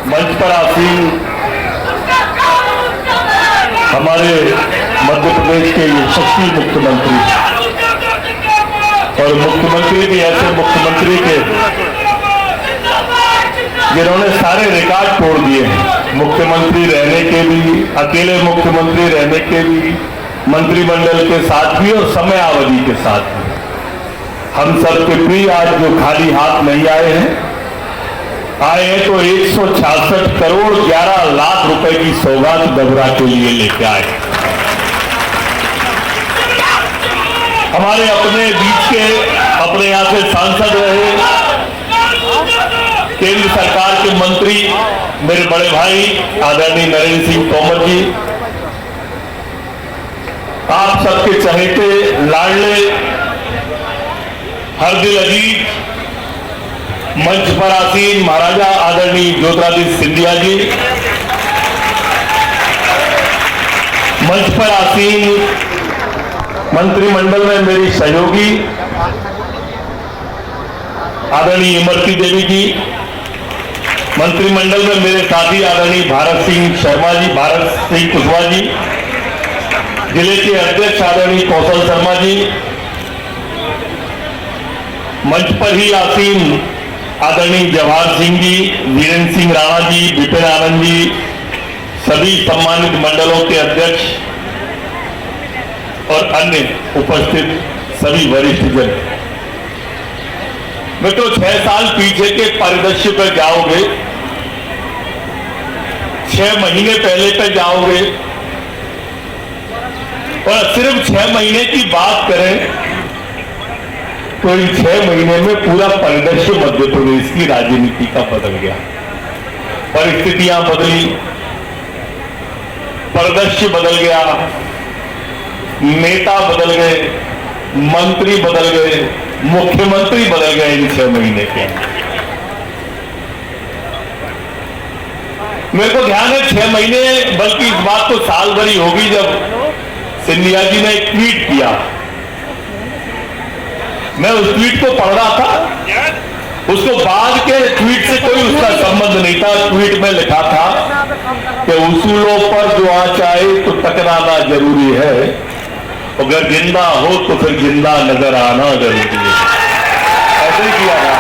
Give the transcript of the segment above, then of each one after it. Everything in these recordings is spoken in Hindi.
मंच पर आसीन हमारे मध्य प्रदेश के यशस्वी मुख्यमंत्री और मुख्यमंत्री भी ऐसे मुख्यमंत्री के जिन्होंने सारे रिकॉर्ड तोड़ दिए हैं। मुख्यमंत्री रहने के भी, अकेले मुख्यमंत्री रहने के भी, मंत्रिमंडल के साथ भी और समय अवधि के साथ भी। हम सबके प्रिय आज जो खाली हाथ नहीं आए हैं तो 166 करोड़ 11 लाख रुपए की सौगात डबरा के लिए लेके आए। हमारे अपने बीच के, अपने यहां से सांसद रहे, केंद्र सरकार के मंत्री मेरे बड़े भाई आदरणीय नरेंद्र सिंह तोमर जी, आप सबके चहेते लाडले हर दिल अजीज मंच पर आसीन महाराजा आदरणीय ज्योतिरादित्य सिंधिया जी, मंच पर आसीन मंत्रिमंडल में मेरी सहयोगी आदरणीय इमरती देवी जी, मंत्रिमंडल में मेरे साथी आदरणीय भारत सिंह शर्मा जी, भारत सिंह कुशवाहा जी, जिले के अध्यक्ष आदरणीय कौशल शर्मा जी, मंच पर ही आसीन आदरणीय जवाहर सिंह जी, वीरेंद्र सिंह राणा जी, विपिन आनंद जी, सभी सम्मानित मंडलों के अध्यक्ष और अन्य उपस्थित सभी वरिष्ठ जन। मित्रों, 6 साल पीछे के परिदृश्य पर जाओगे, 6 महीने पहले पर जाओगे और सिर्फ 6 महीने की बात करें तो इन 6 महीने में पूरा परिदृश्य मध्य प्रदेश की राजनीति का बदल गया। परिस्थितियां बदली, परिदृश्य बदल गया, नेता बदल गए, मंत्री बदल गए, मुख्यमंत्री बदल गए इन 6 महीने के। मेरे को ध्यान है 6 महीने, बल्कि इस बात तो साल भरी होगी जब सिंधिया जी ने एक ट्वीट किया। मैं उस ट्वीट को पढ़ रहा था, उसको बाद के ट्वीट से कोई उसका संबंध नहीं था। ट्वीट में लिखा था कि उसूलों पर जो आँच आए तो टकराना जरूरी है, अगर जिंदा हो तो फिर जिंदा नजर आना जरूरी है। ऐसे ही किया था।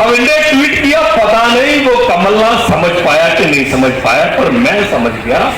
अब इन्हें ट्वीट किया, पता नहीं वो कमलनाथ समझ पाया कि नहीं समझ पाया, पर मैं समझ गया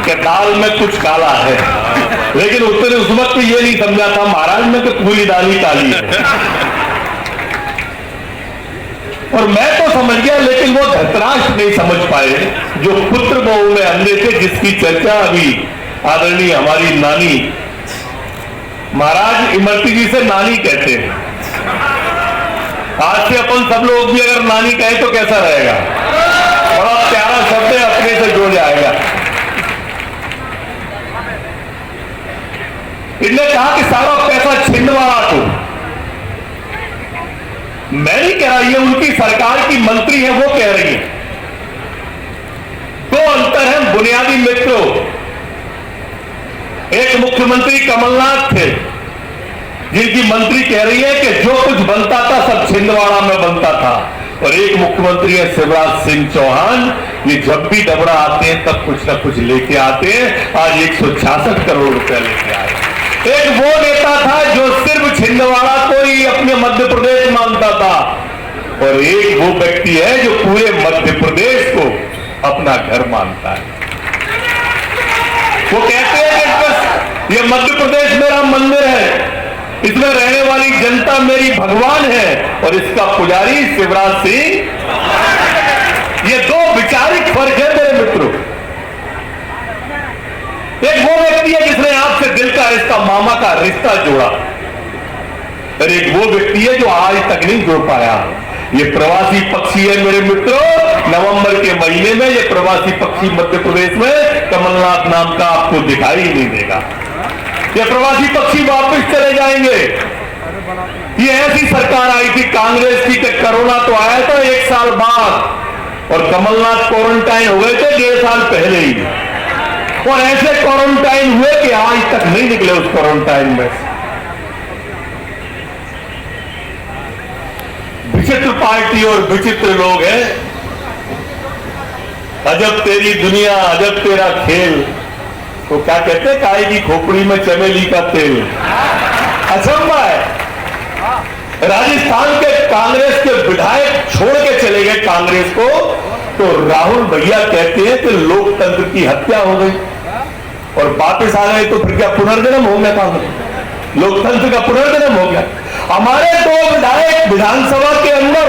कि दाल में कुछ काला है। लेकिन उसने उस वक्त ये नहीं समझा था महाराज में कि पूरी दाल ही काली है। और मैं तो समझ गया, लेकिन वो धृतराष्ट्र नहीं समझ पाए जो पुत्र बहु में अंधे थे, जिसकी चर्चा अभी आदरणीय हमारी नानी, महाराज इमरती जी से नानी कहते हैं। आज से अपन सब लोग भी अगर नानी कहे तो कैसा रहेगा? बड़ा प्यारा शब्द है, अपने से जुड़ जाएगा। इन्होंने कहा कि सारा पैसा छिंदवाड़ा को। मैं नहीं कह रहा, ये उनकी सरकार की मंत्री है, वो कह रही है। दो अंतर है बुनियादी मित्रों। एक मुख्यमंत्री कमलनाथ थे, जिनकी मंत्री कह रही है कि जो कुछ बनता था सब छिंदवाड़ा में बनता था, और एक मुख्यमंत्री है शिवराज सिंह चौहान, ये जब भी डबरा आते हैं तब कुछ ना कुछ लेके आते हैं। आज 166 करोड़ रुपए लेके आए। एक वो नेता था जो सिर्फ छिंदवाड़ा को ही अपने मध्य प्रदेश मानता था, और एक वो व्यक्ति है जो पूरे मध्य प्रदेश को अपना घर मानता है। वो कहते हैं कि ये मध्य प्रदेश मेरा मंदिर है, इसमें रहने वाली जनता मेरी भगवान है, और इसका पुजारी शिवराज सिंह। ये दो वैचारिक फर्क है मेरे मित्रों। एक वो व्यक्ति है जिसने आपसे दिल का रिश्ता, मामा का रिश्ता जोड़ा, और एक वो व्यक्ति है जो आज तक नहीं जोड़ पाया। ये प्रवासी पक्षी है मेरे मित्रों। नवंबर के महीने में ये प्रवासी पक्षी मध्य प्रदेश में कमलनाथ नाम का आपको दिखाई नहीं देगा। ये प्रवासी पक्षी वापस चले जाएंगे। ये ऐसी सरकार आई थी कांग्रेस की कि कोरोना तो आया था 1 साल बाद, और कमलनाथ क्वारंटाइन हो गए थे 1.5 साल पहले ही, और ऐसे क्वारंटाइन हुए कि आज तक नहीं निकले उस क्वारंटाइन में। विचित्र पार्टी और विचित्र लोग हैं। अजब तेरी दुनिया, अजब तेरा खेल। तो क्या कहते हैं, काय की खोपड़ी में चमेली का तेल। अचंभा है। राजस्थान के कांग्रेस के विधायक छोड़ के चले गए कांग्रेस को, तो राहुल भैया कहते हैं कि लोकतंत्र की हत्या हो गई, और वापिस आ गए तो फिर क्या पुनर्जन्म हो गया कांग्रेस, लोकतंत्र का पुनर्जन्म हो गया। हमारे दो विधायक विधानसभा के अंदर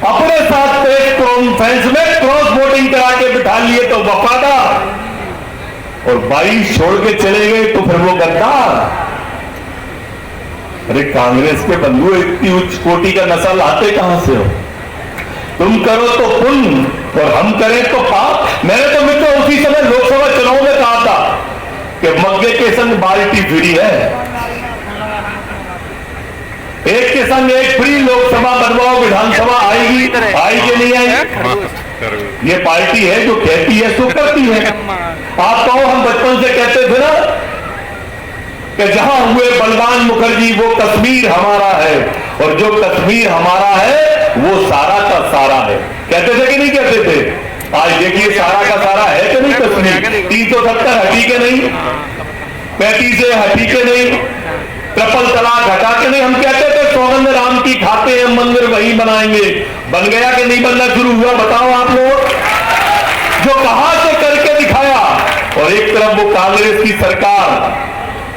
अपने साथ प्रेस कॉन्फ्रेंस में क्रॉस वोटिंग करा के बिठा लिए तो वफादार, और 22 छोड़ के चले गए तो फिर वो गद्दार। अरे कांग्रेस के बंधु, इतनी उच्च कोटि का नशा लाते कहां से हो? तुम करो तो पुण्य और हम करें तो पाप। मैंने तो मित्रों उसी समय लोकसभा चुनाव में कहा था कि मग्गे के संग बाल्टी फ्री है, एक के संग एक फ्री। लोकसभा बनवाओ, विधानसभा आएगी, आएगी नहीं आएगी। ये पार्टी है जो कहती है सो करती है। आप कहो, हम बचपन से कहते थे ना कि जहां हुए बलवान मुखर्जी वो कश्मीर हमारा है, और जो कश्मीर हमारा है वो सारा का सारा है। कहते थे कि नहीं कहते थे? आज देखिए सारा का सारा है कि नहीं कश्मीर? 370 हटी के नहीं, 35 हटी के नहीं, ट्रिपल तलाक हटा के नहीं। हम कहते थे सौगंध राम की खाते हैं, मंदिर वही बनाएंगे। बन गया कि नहीं बनना शुरू हुआ? बताओ आप लोग। जो कहां से करके दिखाया। और एक तरफ वो कांग्रेस की सरकार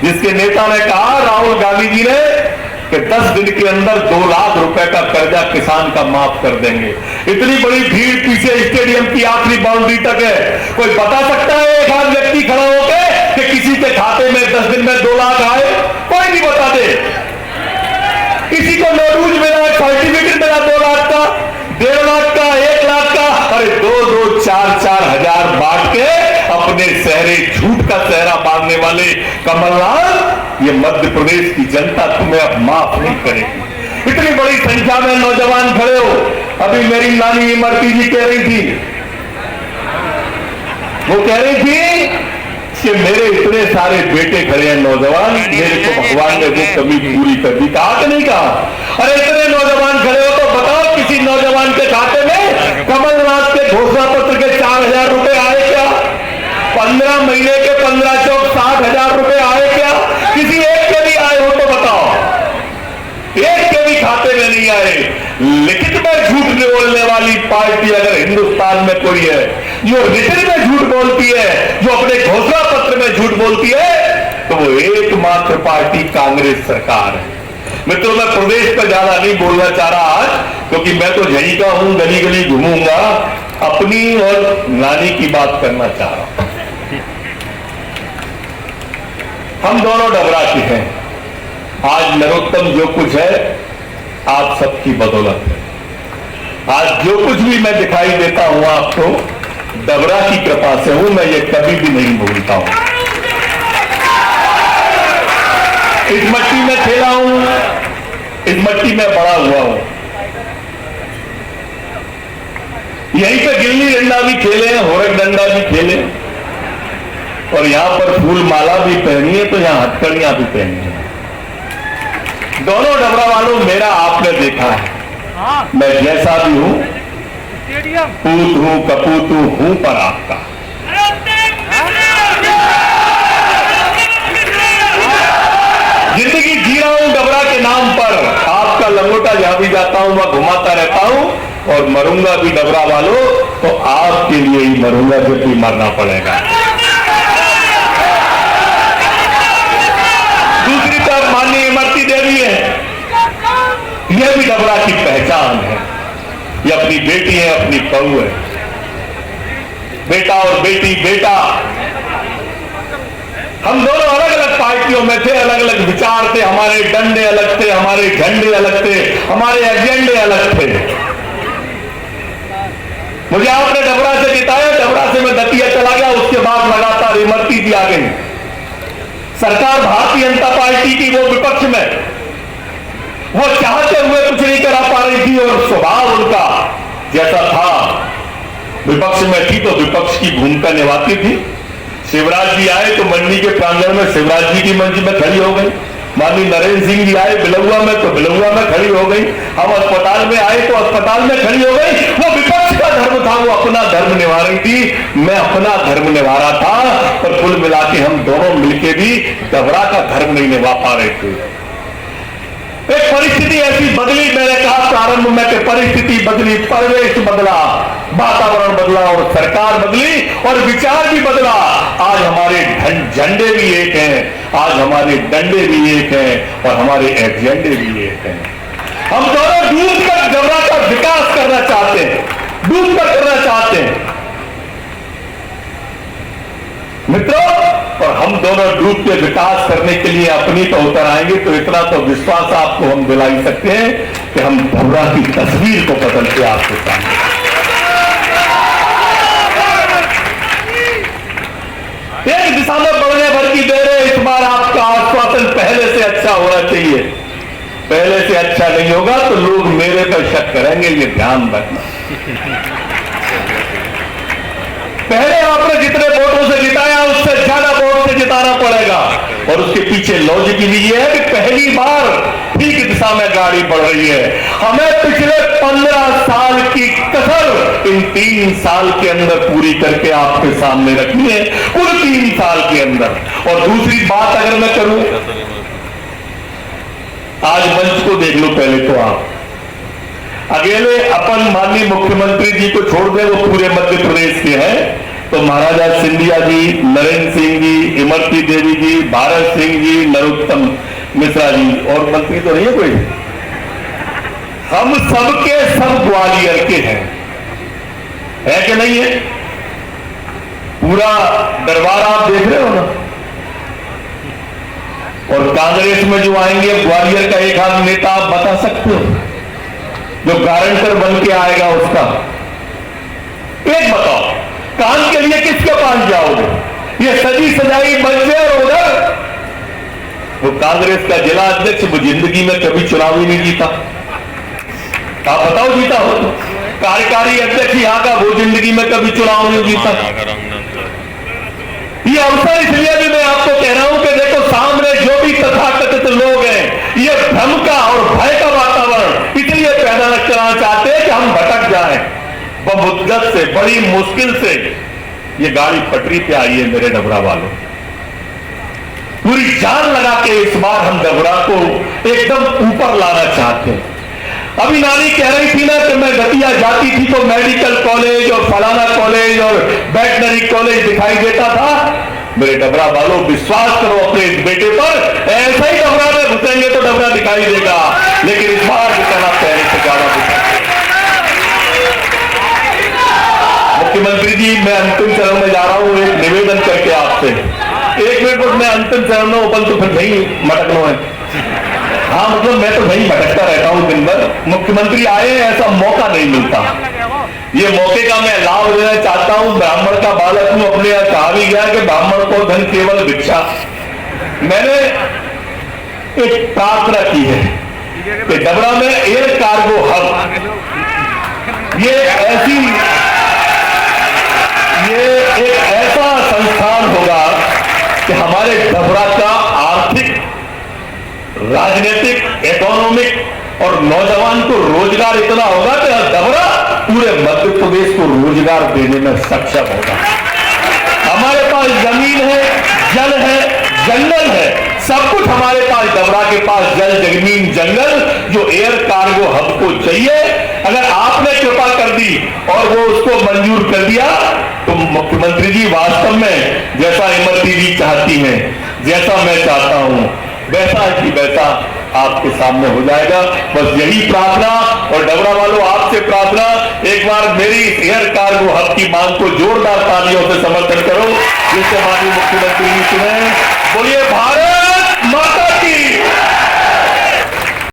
जिसके नेता ने कहा, राहुल गांधी जी ने, कि 10 दिन के अंदर 2 लाख रुपए का कर्जा किसान का माफ कर देंगे। इतनी बड़ी भीड़ पीछे स्टेडियम की आखिरी बाउंड्री तक है। कोई बता सकता है एक आध व्यक्ति खड़ा होकर कि किसी के खाते में 10 दिन में 2 लाख आए? कोई नहीं बता दे। किसी को नौरूज मिला, सर्टिफिकेट मिला 2 लाख का, 1.5 लाख का, 1 लाख का। अरे 2-2, 4-4 हजार बांट के अपने सहरे झूठ का सहरा बांधने वाले कमलनाथ, ये मध्य प्रदेश की जनता तुम्हें अब माफ नहीं करेगी। इतनी बड़ी संख्या में नौजवान खड़े हो। अभी मेरी नानी इमरती जी कह रही थी, वो कह रही थी कि मेरे इतने सारे बेटे खड़े हैं नौजवान, मेरे को भगवान ने वो कमी पूरी कर दी। कहा कि नहीं कहा? अरे इतने नौजवान खड़े हो तो बताओ, किसी नौजवान के खाते में कमलनाथ के घोषणा पत्र के 4,000 रुपए आए क्या? 15 महीने के 15 चौक 60,000 रुपए आए क्या? किसी एक के भी आए हो तो बताओ। एक के भी खाते में नहीं आए। लिखित में झूठ बोलने वाली पार्टी अगर हिंदुस्तान में कोई है, जो रिटन में झूठ बोलती है, जो अपने घोषणा पत्र में झूठ बोलती है, तो वो एकमात्र पार्टी कांग्रेस सरकार है। मित्रों, मैं प्रदेश पर ज्यादा नहीं बोलना चाह रहा आज, क्योंकि मैं तो यहीं का हूं, गली गली घूमूंगा, अपनी और नानी की बात करना चाह रहा हूं। हम दोनों डबरा के हैं। आज नरोत्तम जो कुछ है आप सबकी बदौलत है। आज जो कुछ भी मैं दिखाई देता हूं आपको, डबरा की कृपा से हूं। मैं ये कभी भी नहीं भूलता हूं। इस मट्टी में खेला हूं, इस मट्टी में बड़ा हुआ हूं। यहीं पे गिल्ली डंडा भी खेले, होरक डंडा भी खेले, और यहां पर फूल माला भी पहनी है, तो यहां हथकड़ियां भी पहनी है। दोनों डबरा वालों, मेरा आपने देखा है, मैं जैसा भी हूं, पूत हूं, कपूत हूं, पर आपका जिंदगी जी रहा हूं डबरा के नाम पर। आपका लंगोटा जहां भी जाता हूं वहां घुमाता रहता हूं, और मरूंगा भी डबरा वालों तो आपके लिए ही मरूंगा, जब भी मरना पड़ेगा। दूसरी तरफ माननीय इमरती देवी है, यह भी डबरा की पहचान है। ये अपनी बेटी है, अपनी बहू है। बेटा और बेटी, बेटा, हम दोनों अलग अलग पार्टियों में थे, अलग अलग विचार थे, हमारे डंडे अलग थे, हमारे झंडे अलग थे, हमारे एजेंडे अलग थे। मुझे आपने डबरा से जिताया, डबरा से मैं दतिया चला गया, उसके बाद लगातार इमरती जी आ गई। सरकार भारतीय जनता पार्टी की, वो विपक्ष में, वो चाहते हुए कुछ नहीं करा पा रही थी, और स्वभाव उनका जैसा था, विपक्ष में थी तो विपक्ष की भूमिका निभाती थी। शिवराज जी आए तो मंडी के प्रांगण में शिवराज जी की मंच में खड़ी हो गई, माननीय नरेंद्र सिंह जी आए बिलौआ में तो बिलौआ में खड़ी हो गई, हम अस्पताल में आए तो अस्पताल में खड़ी हो गई। वो विपक्ष का धर्म था, वो अपना धर्म निभा रही थी, मैं अपना धर्म निभा रहा था, पर कुल मिला के हम दोनों मिलके भी डबरा का धर्म नहीं निभा पा रहे थे। एक परिस्थिति ऐसी बदली, मैंने कहा प्रारंभ में कि परिस्थिति बदली, परिवेश बदला, वातावरण बदला और सरकार बदली और विचार भी बदला। आज हमारे झंडे भी एक हैं, आज हमारे डंडे भी एक हैं और हमारे एजेंडे भी एक हैं। हम दोनों डूब कर डबरा का विकास करना चाहते हैं, डूब कर करना चाहते हैं मित्रों, और हम दोनों डूब के विकास करने के लिए अपनी तो उतर आएंगे। तो इतना तो विश्वास आपको हम दिला ही सकते हैं कि हम डबरा की तस्वीर को बदल के आपके सामने, एक दिशा में बढ़ने भर की देर है। इस बार आपका आश्वासन पहले से अच्छा होना चाहिए, पहले से अच्छा नहीं होगा तो लोग मेरे पर शक करेंगे, ये ध्यान रखना। पहले आपने जितने वोटों से जिताया उससे ज्यादा वोट से जिताना पड़ेगा। और उसके पीछे लॉजिक भी ये है कि पहली बार ठीक दिशा में गाड़ी बढ़ रही है। हमें पिछले 15 साल की कसर इन 3 साल के अंदर पूरी करके आपके सामने रखनी है, कुल 3 साल के अंदर। और दूसरी बात अगर मैं करूं, आज मंच को देख लो पहले तो आप अकेले अपन माननीय मुख्यमंत्री जी को छोड़ दें, वो पूरे मध्य प्रदेश के हैं, तो महाराजा सिंधिया जी, नरेंद्र सिंह जी, इमरती देवी जी, भारत सिंह जी, नरोत्तम मिश्रा जी, और मंत्री तो नहीं है कोई, हम सबके सब ग्वालियर के हैं, है कि नहीं है? पूरा दरबार आप देख रहे हो ना। और कांग्रेस में जो आएंगे, ग्वालियर का एक आध नेता आप बता सकते हो जो गारंटर बन के आएगा उसका? एक बताओ, काम के लिए किसके पास जाओगे? ये सजी सजाई बच्चे और उधर वो कांग्रेस का जिला अध्यक्ष, वो जिंदगी में कभी चुनाव ही नहीं जीता। आप बताओ जीता हो तो? कार्यकारी अध्यक्ष यहाँ का, वो जिंदगी में कभी चुनाव नहीं जीता। ये अवसर इसलिए भी मैं आपको कह रहा हूं कि देखो सामने जो भी तथाकथित लोग हैं, ये भ्रम का और भय का वातावरण इसलिए पैदा न कराना चाहते हैं कि हम भटक जाएं। बमुद्दत से, बड़ी मुश्किल से ये गाड़ी पटरी पे आई है मेरे डबरा वालों। पूरी जान लगा के इस बार हम डबरा को एकदम ऊपर लाना चाहते हैं। अभी नानी कह रही थी ना कि मैं दतिया जाती थी तो मेडिकल कॉलेज और फलाना कॉलेज और वेटनरी कॉलेज दिखाई देता था। मेरे डबरा वालों, विश्वास करो अपने इस बेटे पर, ऐसा ही डबरा में घुसेंगे तो डबरा दिखाई देगा, लेकिन इस बार दिखाना पहले से ज्यादा दिखाई। मुख्यमंत्री जी, मैं अंतिम चरण में जा रहा हूं, एक निवेदन करके आपसे। 1 मिनट में मैं अंतिम चरण में ओपन तो फिर नहीं मटकना है। हाँ, मतलब मैं तो नहीं भटकता रहता हूं दिन भर। मुख्यमंत्री आए, ऐसा मौका नहीं मिलता। ये मौके का मैं लाभ लेना चाहता हूं। ब्राह्मण का बालक हूं, अपने यहां कहा भी गया कि ब्राह्मण को धन केवल भिक्षा। मैंने एक प्रार्थना की है कि डबरा में एयर कार्गो हब, ये एक ऐसा संस्थान होगा कि हमारे डबरा का आर्थिक, राजनीतिक, इकोनॉमिक और नौजवान को रोजगार इतना होगा कि डबरा पूरे मध्य प्रदेश को रोजगार देने में सक्षम होगा। हमारे पास जमीन है, जल है, जंगल है, सब कुछ हमारे पास। डबरा के पास जल, जमीन, जंगल, जो एयर कार्गो हब को चाहिए, अगर आपने कृपा कर दी और वो उसको मंजूर कर दिया तो मुख्यमंत्री जी वास्तव में जैसा इमरती जी चाहती हैं, जैसा मैं चाहता हूं, वैसा ही वैसा आपके सामने हो जाएगा। बस यही प्रार्थना। और डबरा वालों, आपसे प्रार्थना, एक बार मेरी एयर कार्गो हब की मांग को जोरदार तालियों से समर्थन करो, जिससे माननीय मुख्यमंत्री जी सुने। बोलिए भारत माता